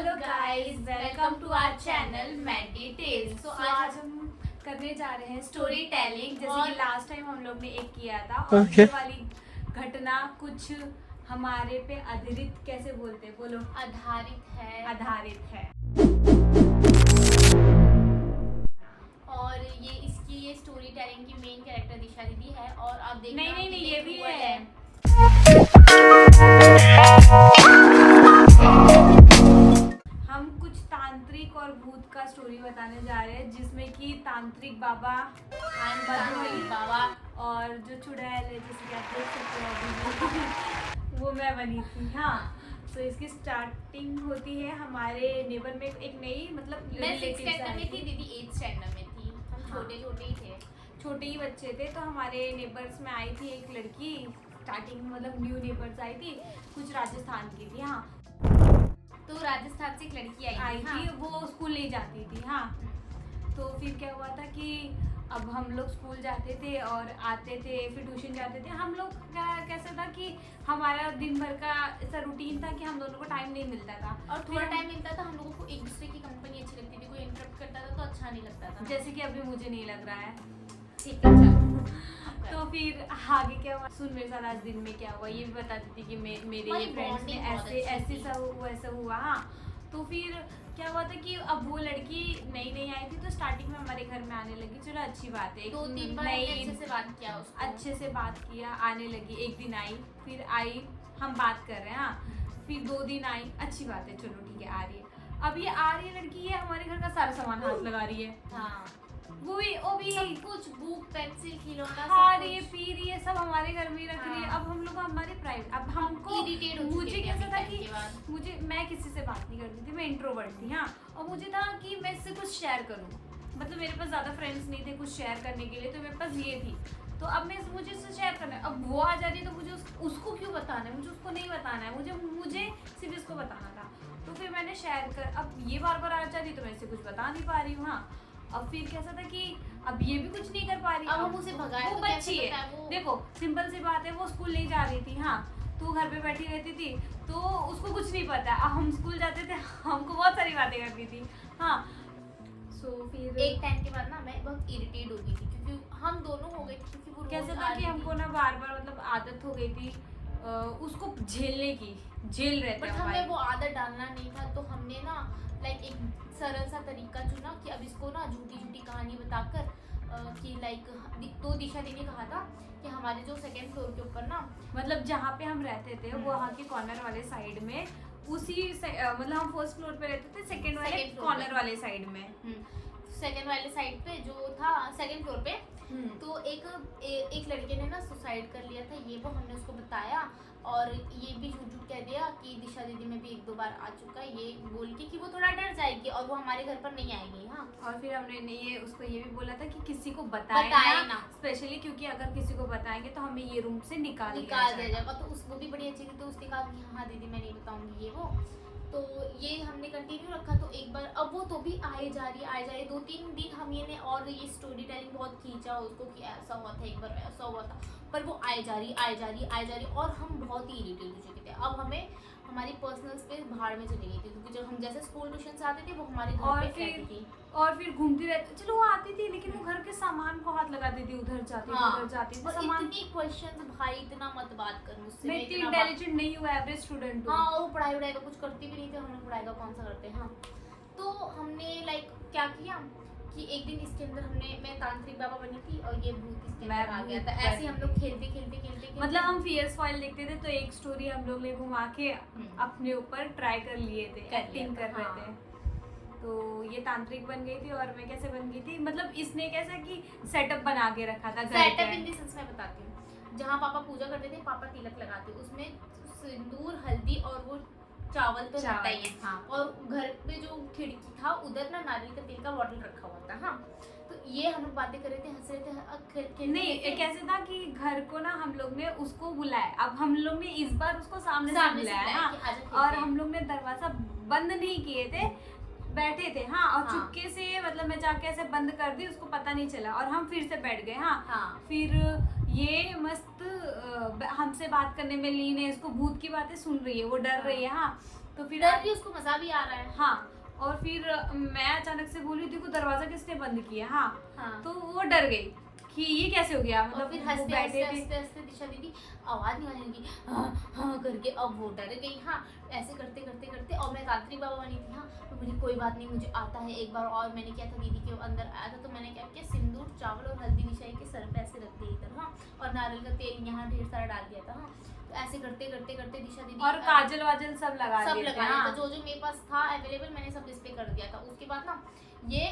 Hello guys, welcome to our channel Maddy Tales. तो आज हम करने जा रहे हैं स्टोरी टेलिंग, जैसे कि लास्ट टाइम हम लोग ने एक किया था। और ये वाली घटना कुछ हमारे पे आधारित, कैसे बोलते हैं, बोलो, आधारित है। और ये स्टोरी टेलिंग की मेन कैरेक्टर दिशा दीदी है। और आप देखना नहीं ये भी है। हम कुछ तांत्रिक और भूत का स्टोरी बताने जा रहे हैं, जिसमें कि तांत्रिक बाबा और जो चुड़ैल है, जैसे कि आप देख सकते हो अभी वो मैं बनी थी। हाँ, तो इसकी स्टार्टिंग होती है हमारे नेबर में एक नई, मतलब मैं 6th स्टैंडर्ड में थी, दीदी 8th स्टैंडर्ड में थी। हम छोटे ही थे, छोटे ही बच्चे थे। तो हमारे नेबर्स में आई थी एक लड़की, स्टार्टिंग में मतलब न्यू नेबर्स आई थी, कुछ राजस्थान की थी। हाँ, तो राजस्थान से एक लड़की आई थी। हाँ। वो स्कूल नहीं जाती थी। हाँ, तो फिर क्या हुआ था कि अब हम लोग स्कूल जाते थे और आते थे, फिर ट्यूशन जाते थे। हम लोग का कैसा था कि हमारा दिन भर का ऐसा रूटीन था कि हम दोनों को टाइम नहीं मिलता था। और थोड़ा टाइम मिलता था, हम लोगों को एक दूसरे की कंपनी अच्छी लगती थी। कोई इंटरप्ट करता था तो अच्छा नहीं लगता था, जैसे कि अभी मुझे नहीं लग रहा है। ठीक है, चलो। तो फिर आगे क्या हुआ, सुन मेरे साथ आज दिन में क्या हुआ, ये भी बताती थी कि मेरे ये फ्रेंड्स ने ऐसे ऐसा हुआ। हाँ, तो फिर क्या हुआ था कि अब वो लड़की नई आई थी, तो स्टार्टिंग में हमारे घर में आने लगी। चलो अच्छी बात है, 2-3 बार अच्छे से बात किया उसको। अच्छे से बात किया, आने लगी। एक दिन आई, फिर आई, हम बात कर रहे हैं। हाँ, फिर 2 दिन आई, अच्छी बात है, चलो ठीक है, आ रही है। अब ये आ रही है लड़की, ये हमारे घर का सारा सामान हाथ लगा रही है। हाँ, वो भी सब कुछ, बुक, पेंसिल, खिलौना, खा रही है, पी रही है, सब हमारे घर में रख रही है। अब हम लोग हमारे प्राइवेट, अब हमको मुझे कैसा था कि मैं किसी से बात नहीं करती थी, मैं इंट्रोवर्ट थी। हाँ, और मुझे था कि मैं इससे कुछ शेयर करूं, मतलब मेरे पास ज्यादा फ्रेंड्स नहीं थे कुछ शेयर करने के लिए, तो मेरे पास ये थी। तो अब मुझे इससे शेयर करना है। अब वो आ जा रही है, तो मुझे उसको क्यों बताना है, मुझे उसको नहीं बताना है, मुझे सिर्फ इसको बताना था। तो फिर मैंने शेयर कर, अब ये बार आ जा रही, तो मैं इसे कुछ बता नहीं पा रही हूँ। हाँ, अब फिर कैसा था कि अब ये भी कुछ नहीं कर पा रही। अब हम उसे भगाए, वो तो बच्ची कैसे है, वो... देखो सिंपल सी बात है, वो स्कूल नहीं जा रही थी। हाँ, तो घर पे बैठी रहती थी, तो उसको कुछ नहीं पता। अब हम स्कूल जाते थे, हमको बहुत सारी बातें करती थी। हाँ, सो फिर एक टाइम के बाद ना मैं बहुत इरिटेट हो गई थी, क्योंकि हम दोनों हो गए थे, क्योंकि वो कैसा था कि हमको ना बार मतलब आदत हो गई थी उसको झेलने की, झेल रहे थे। बट हमें वो आदत डालना नहीं था, तो हमने ना एक सरल सा तरीका चुना कि अब इसको ना झूठी कहानी बताकर कि तो दिशा दी ने कहा था कि हमारे जो 2nd फ्लोर के ऊपर ना, मतलब जहाँ पे हम रहते थे वहाँ के कॉर्नर वाले साइड में, उसी मतलब हम 1st फ्लोर पे रहते थे, 2nd वाले कॉर्नर वाले साइड में। 2nd वाले साइड पे जो था 2nd फ्लोर पे, तो एक लड़के ने ना सुसाइड कर लिया था। ये वो हमने उसको बताया, और ये भी झूठ कह दिया कि दिशा दीदी में भी 1-2 बार आ चुका है, ये बोल के कि वो थोड़ा डर जाएगी और वो हमारे घर पर नहीं आएगी। हाँ, और फिर हमने उसको ये भी बोला था कि किसी को बताए ना, स्पेशली क्योंकि अगर किसी को बताएंगे तो हमें ये रूम से निकाल दिया जाएगा। तो वो भी बड़ी अच्छी थी, तो उसने कहा कि हाँ दीदी मैं नहीं बताऊंगी ये वो। तो ये हमने कंटिन्यू रखा। तो एक बार अब वो तो भी आए जा रही 2-3 दिन हम ये ने, और ये स्टोरी टेलिंग बहुत खींचा उसको कि ऐसा हुआ था, एक बार ऐसा हुआ था, पर वो आए जा रही, और हम बहुत ही इरिटेट हो चुके थे। अब हमें हमारी पर्सनल स्पेस भाड़ में चली गई थी, क्योंकि जब हम जैसे स्कूल ट्यूशन से आते थे वो हमारे घर पे रहती थी, और फिर घूमती रहती। चलो वो आती थी, लेकिन वो घर के सामान को हाथ लगाती थी, उधर जाती थी, उधर जाती थी। सामान इतनी क्वेश्चंस, भाई इतना मत बात कर मुझसे, मैं इतनी इंटेलिजेंट नहीं हूँ, एवरेज स्टूडेंट हूँ। हाँ, वो पढ़ाई का कुछ करती भी नहीं थी, हम लोग पढ़ाई का कौन सा करते हैं। हाँ, तो हमने क्या किया कि एक दिन इसके अंदर मैं तांत्रिक बाबा बनी थी और ये भूत इसके अंदर आ गया था। ऐसे हम लोग खेलते मतलब हम फीयर्स फॉइल देखते थे, तो एक स्टोरी हम लोग ने घुमा के अपने ऊपर ट्राई कर लिए थे, एक्टिंग कर रहे थे। तो ये तांत्रिक बन गई थी, और मैं कैसे बन गई थी, मतलब इसने कैसा कि सेटअप बना के रखा था। सेटअप इन द सेंस मैं बताती हूँ, जहाँ पापा पूजा करते थे, पापा तिलक लगाते, उसमें सिंदूर, हल्दी और वो चावल तो रहता ही है। हाँ, और घर पे जो खिड़की था उधर ना नारियल का तेल का बॉटल रखा हुआ था। हाँ, तो ये हम लोग बातें कर रहे थे, हंस रहे थे, नहीं कैसे था कि घर को ना हम लोग ने उसको बुलाया। अब हम लोग ने इस बार उसको सामने से बुलाया। हाँ, और हम लोग ने दरवाजा बंद नहीं किए थे, बैठे थे। हाँ, और चुपके से मतलब मैं जाके ऐसे बंद कर दी, उसको पता नहीं चला, और हम फिर से बैठ गए। हाँ, फिर ये मस्त हमसे बात करने में लीन है, इसको भूत की बातें सुन रही है, वो डर रही है। हाँ, तो फिर डर भी उसको मजा भी आ रहा है। हाँ, और फिर मैं अचानक से बोली देखो दरवाजा किसने बंद किया। हाँ। तो वो डर गई कि ये कैसे हो गया, मतलब फिर वो हंसते बैठे हंसते थे। हंसते हंसते दिशा दीदी आवाज निकालने लगी हाँ करके, अब वो डर गई। हाँ, ऐसे करते करते करते, और मैं तांत्रिक बाबा बनी थी। हाँ, तो बोली कोई बात नहीं, मुझे आता है। एक बार और मैंने क्या था, दीदी के अंदर आया था, तो मैंने क्या किया, सिंदूर, चावल और हल्दी दिशा के सर पे ऐसे रख दिया इधर। हाँ, और नारियल का तेल यहाँ ढेर सारा डाल दिया था। हाँ, तो ऐसे करते करते करते दिशा दीदी और काजल वाजल सब लगा सब दिए थे। लगा दिया था, हाँ। जो जो मेरे पास था अवेलेबल मैंने सब इस पे कर दिया था। उसके बाद ना ये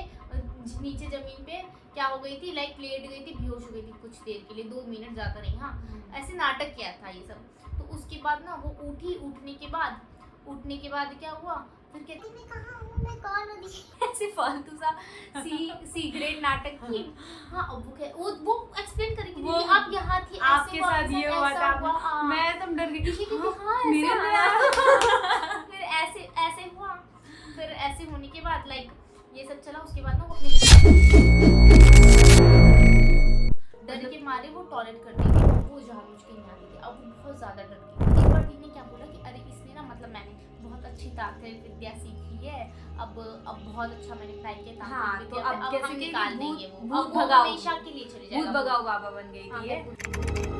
नीचे जमीन पे क्या हो गई थी, लाइक लेट गई थी, बेहोश हो गई थी कुछ देर के लिए, 2 मिनट ज्यादा नहीं। हाँ, ऐसे नाटक किया था ये सब। तो उसके बाद ना वो उठी, उठने के बाद क्या हुआ, फिर कहती मैं कहाँ हूँ, मैं कौन हूँ, ऐसे फालतू सा सीक्रेट नाटक की। हाँ, अब वो एक्सप्लेन करेगी, वो दीदी आप यहाँ थी, आपके साथ ये हुआ था, मैं एकदम डर गई। हाँ, मेरे ऐसा अंदर फिर ऐसे हुआ। फिर ऐसे होने के बाद लाइक ये सब चला। उसके बाद ना वो अपने डर के मारे वो टॉयलेट करने गई, वो जानबूझ के नहीं आती थी। अब वो बहुत ज्यादा डर गई। एक बार दीदी ने क्या बोला कि अरे इसने ना, मतलब मैंने बहुत अच्छी तांत्रिक विद्या सीखी है, अब बहुत अच्छा मैंने ट्राई किया तांत्रिक हाँ, तो विद्या, अब अब कैसे हम कि निकाल भूत- देंगे वो, भूत अब वो भगाओ, हमेशा के लिए चले भूत जाएगा। भगाओ बाबा बन गई थी ये। हाँ,